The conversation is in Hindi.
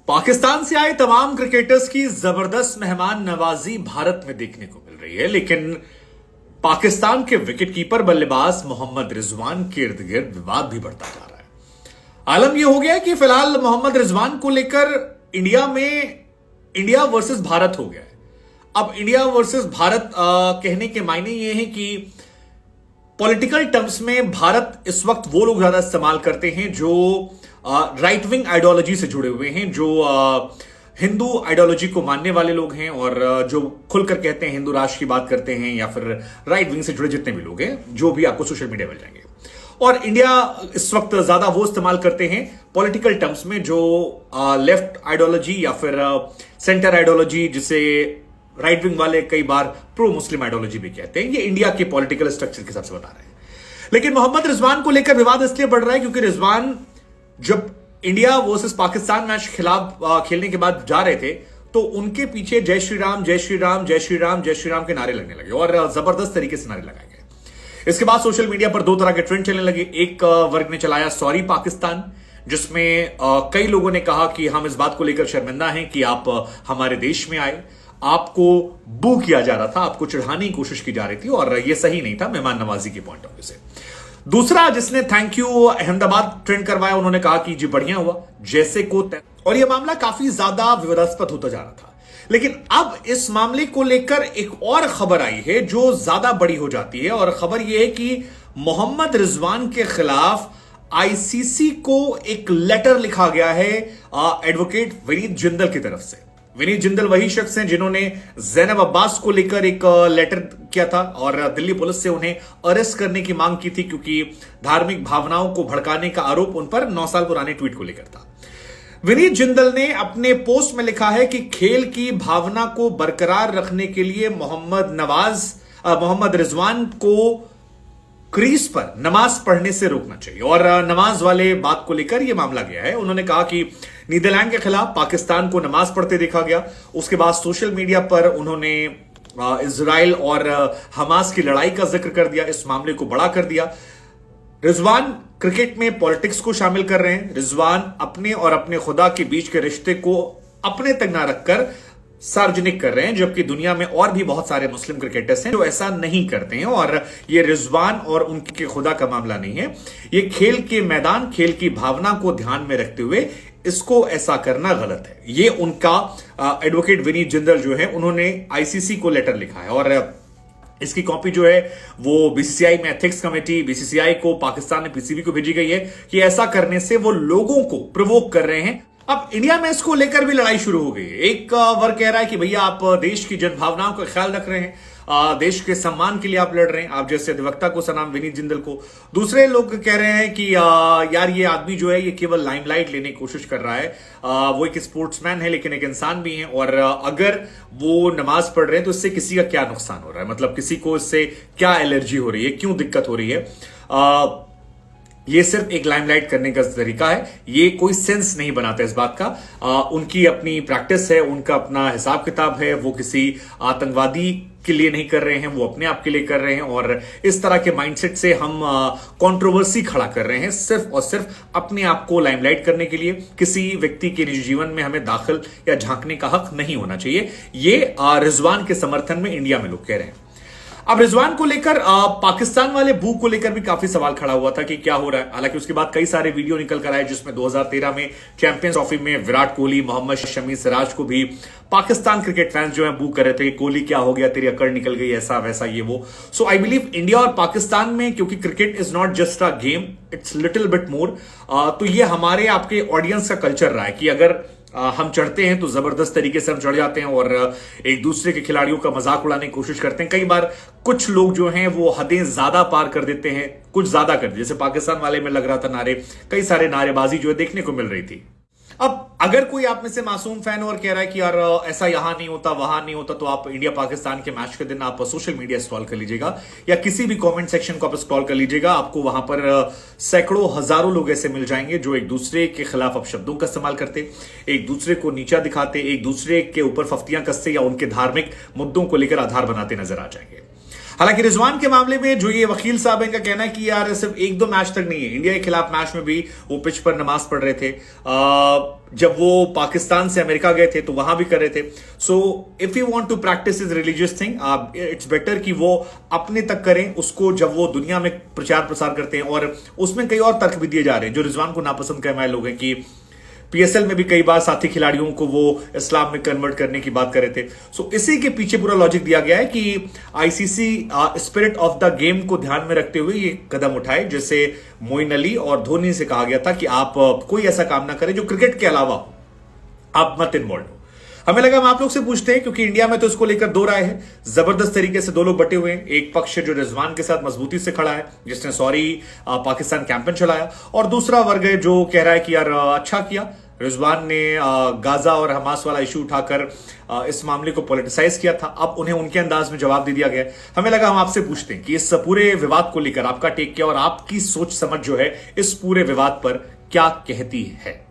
पाकिस्तान से आए तमाम क्रिकेटर्स की जबरदस्त मेहमान नवाजी भारत में देखने को मिल रही है, लेकिन पाकिस्तान के विकेटकीपर बल्लेबाज मोहम्मद रिजवान के इर्द गिर्द विवाद भी बढ़ता जा रहा है। आलम यह हो गया है कि फिलहाल मोहम्मद रिजवान को लेकर इंडिया में इंडिया वर्सेस भारत हो गया है। अब इंडिया वर्सेस भारत कहने के मायने ये हैं कि पॉलिटिकल टर्म्स में भारत इस वक्त वो लोग ज्यादा इस्तेमाल करते हैं जो राइट विंग आइडियोलॉजी से जुड़े हुए हैं, जो हिंदू आइडियोलॉजी को मानने वाले लोग हैं और जो खुलकर कहते हैं हिंदू राष्ट्र की बात करते हैं, या फिर राइट विंग से जुड़े जितने भी लोग हैं जो भी आपको सोशल मीडिया मिल जाएंगे। और इंडिया इस वक्त ज्यादा वो इस्तेमाल करते हैं पॉलिटिकल टर्म्स में जो लेफ्ट आइडियोलॉजी या फिर सेंटर आइडियोलॉजी, जिसे राइट विंग वाले कई बार प्रो मुस्लिम आइडियोलॉजी भी कहते हैं। ये इंडिया के पॉलिटिकल स्ट्रक्चर के हिसाब से बता रहे हैं। लेकिन मोहम्मद रिजवान को लेकर विवाद इसलिए बढ़ रहा है क्योंकि रिजवान जब इंडिया वर्सेस पाकिस्तान मैच खिलाफ खेलने के बाद जा रहे थे तो उनके पीछे जय श्री राम जय श्री राम जय श्री राम जय श्री राम के नारे लगने लगे और जबरदस्त तरीके से नारे लगाए गए। इसके बाद सोशल मीडिया पर दो तरह के ट्रेंड चलने लगे। एक वर्ग ने चलाया सॉरी पाकिस्तान, जिसमें कई लोगों ने कहा कि हम इस बात को लेकर शर्मिंदा हैं कि आप हमारे देश में आए, आपको बू किया जा रहा था, आपको चिढ़ाने की कोशिश की जा रही थी और यह सही नहीं था मेहमान नवाजी के पॉइंट ऑफ व्यू से। दूसरा जिसने थैंक यू अहमदाबाद ट्रेंड करवाया, उन्होंने कहा कि जी बढ़िया हुआ जैसे को, और यह मामला काफी ज्यादा विवादास्पद होता जा रहा था। लेकिन अब इस मामले को लेकर एक और खबर आई है जो ज्यादा बड़ी हो जाती है, और खबर यह है कि मोहम्मद रिजवान के खिलाफ आईसीसी को एक लेटर लिखा गया है एडवोकेट विनीत जिंदल की तरफ से। विनीत जिंदल वही शख्स हैं जिन्होंने ज़ैनब अब्बास को लेकर एक लेटर किया था और दिल्ली पुलिस से उन्हें अरेस्ट करने की मांग की थी क्योंकि धार्मिक भावनाओं को भड़काने का आरोप उन पर 9 साल पुराने ट्वीट को लेकर था। विनीत जिंदल ने अपने पोस्ट में लिखा है कि खेल की भावना को बरकरार रखने के लिए मोहम्मद रिजवान को क्रीज पर नमाज पढ़ने से रोकना चाहिए, और नमाज वाले बात को लेकर यह मामला गया है। उन्होंने कहा कि नीदरलैंड के खिलाफ पाकिस्तान को नमाज पढ़ते देखा गया। उसके बाद सोशल मीडिया पर उन्होंने इजराइल और हमास की लड़ाई का जिक्र कर दिया, इस मामले को बड़ा कर दिया। रिजवान क्रिकेट में पॉलिटिक्स को शामिल कर रहे हैं। रिजवान अपने और अपने खुदा के बीच के रिश्ते को अपने तक ना रखकर सार्वजनिक कर रहे हैं, जबकि दुनिया में और भी बहुत सारे मुस्लिम क्रिकेटर्स हैं जो ऐसा नहीं करते हैं। और ये रिजवान और उनके खुदा का मामला नहीं है, ये खेल के मैदान, खेल की भावना को ध्यान में रखते हुए इसको ऐसा करना गलत है। ये उनका एडवोकेट विनीत जिंदल जो है उन्होंने आईसीसी को लेटर लिखा है, और इसकी कॉपी जो है वो बीसीसीआई में एथिक्स कमेटी, बीसीसीआई को पाकिस्तान में पीसीबी को भेजी गई है कि ऐसा करने से वो लोगों को प्रोवोक कर रहे हैं। अब इंडिया में इसको लेकर भी लड़ाई शुरू हो गई है। एक वर्ग कह रहा है कि भैया आप देश की जनभावनाओं का ख्याल रख रहे हैं, देश के सम्मान के लिए आप लड़ रहे हैं, आप जैसे अधिवक्ता को सलाम विनीत जिंदल को। दूसरे लोग कह रहे हैं कि यार ये आदमी जो है ये केवल लाइमलाइट लेने की कोशिश कर रहा है, वो एक स्पोर्ट्समैन है लेकिन एक इंसान भी है, और अगर वो नमाज पढ़ रहे हैं तो इससे किसी का क्या नुकसान हो रहा है, मतलब किसी को इससे क्या एलर्जी हो रही है, क्यों दिक्कत हो रही है। ये सिर्फ एक लाइमलाइट करने का तरीका है, ये कोई सेंस नहीं बनाता इस बात का। उनकी अपनी प्रैक्टिस है, उनका अपना हिसाब किताब है, वो किसी आतंकवादी के लिए नहीं कर रहे हैं, वो अपने आप के लिए कर रहे हैं। और इस तरह के माइंडसेट से हम कंट्रोवर्सी खड़ा कर रहे हैं सिर्फ और सिर्फ अपने आप को लाइमलाइट करने के लिए। किसी व्यक्ति के निजी जीवन में हमें दाखिल या झांकने का हक नहीं होना चाहिए। ये रिजवान के समर्थन में इंडिया में लोग कह रहे हैं। अब रिजवान को लेकर पाकिस्तान वाले बू को लेकर भी काफी सवाल खड़ा हुआ था कि क्या हो रहा है। हालांकि उसके बाद कई सारे वीडियो निकल कर आए जिसमें 2013 में चैंपियंस ट्रॉफी में विराट कोहली, मोहम्मद शमी, सिराज को भी पाकिस्तान क्रिकेट फैंस जो है बू कर रहे थे कि कोहली क्या हो गया, तेरी अकड़ निकल गई, ऐसा वैसा ये वो। सो आई बिलीव इंडिया और पाकिस्तान में, क्योंकि cricket is not just a game, it's little bit more, तो ये हमारे आपके ऑडियंस का कल्चर रहा है कि अगर हम चढ़ते हैं तो जबरदस्त तरीके से हम चढ़ जाते हैं और एक दूसरे के खिलाड़ियों का मजाक उड़ाने की कोशिश करते हैं। कई बार कुछ लोग जो हैं वो हदें ज्यादा पार कर देते हैं, कुछ ज्यादा कर देते, जैसे पाकिस्तान वाले में लग रहा था नारे, कई सारे नारेबाजी जो है देखने को मिल रही थी। अब अगर कोई आप में से मासूम फैन और कह रहा है कि यार ऐसा यहां नहीं होता वहां नहीं होता, तो आप इंडिया पाकिस्तान के मैच के दिन आप सोशल मीडिया स्क्रॉल कर लीजिएगा या किसी भी कमेंट सेक्शन को आप स्क्रॉल कर लीजिएगा, आपको वहां पर सैकड़ों हजारों लोग ऐसे मिल जाएंगे जो एक दूसरे के खिलाफ अपशब्दों का इस्तेमाल करते, एक दूसरे को नीचा दिखाते, एक दूसरे के ऊपर फफ्तियां कसते या उनके धार्मिक मुद्दों को लेकर आधार बनाते नजर आ जाएंगे। हालांकि रिजवान के मामले में जो ये वकील साहब हैं, इनका कहना है कि यार सिर्फ एक दो मैच तक नहीं है, इंडिया के खिलाफ मैच में भी वो पिच पर नमाज पढ़ रहे थे। जब वो पाकिस्तान से अमेरिका गए थे तो वहां भी कर रहे थे। So if you want to practice is religious thing, it's better कि वो अपने तक करें उसको, जब वो दुनिया में प्रचार प्रसार करते हैं। और उसमें कई और तर्क भी दिए जा रहे हैं जो रिजवान को नापसंद करने वाले लोग हैं कि पीएसएल में भी कई बार साथी खिलाड़ियों को वो इस्लाम में कन्वर्ट करने की बात कर रहे थे। सो इसी के पीछे पूरा लॉजिक दिया गया है कि ICC spirit of the game को ध्यान में रखते हुए ये कदम उठाए, जैसे मोइन अली और धोनी से कहा गया था कि आप कोई ऐसा काम ना करें जो क्रिकेट के अलावा आप मत इन्वॉल्व हो। हमें लगा हम आप लोग से पूछते हैं, क्योंकि इंडिया में तो इसको लेकर दो राय है, जबरदस्त तरीके से दो लोग बटे हुए हैं। एक पक्ष जो रिजवान के साथ मजबूती से खड़ा है, जिसने सॉरी पाकिस्तान कैंपेन चलाया, और दूसरा वर्ग है जो कह रहा है कि यार अच्छा किया रिजवान ने गाजा और हमास वाला इशू उठाकर इस मामले को पॉलिटिसाइज किया था। अब उन्हें उनके अंदाज में जवाब दे दिया गया। हमें लगा हम आपसे पूछते हैं कि इस पूरे विवाद को लेकर आपका टेक क्या और आपकी सोच समझ जो है इस पूरे विवाद पर क्या कहती है।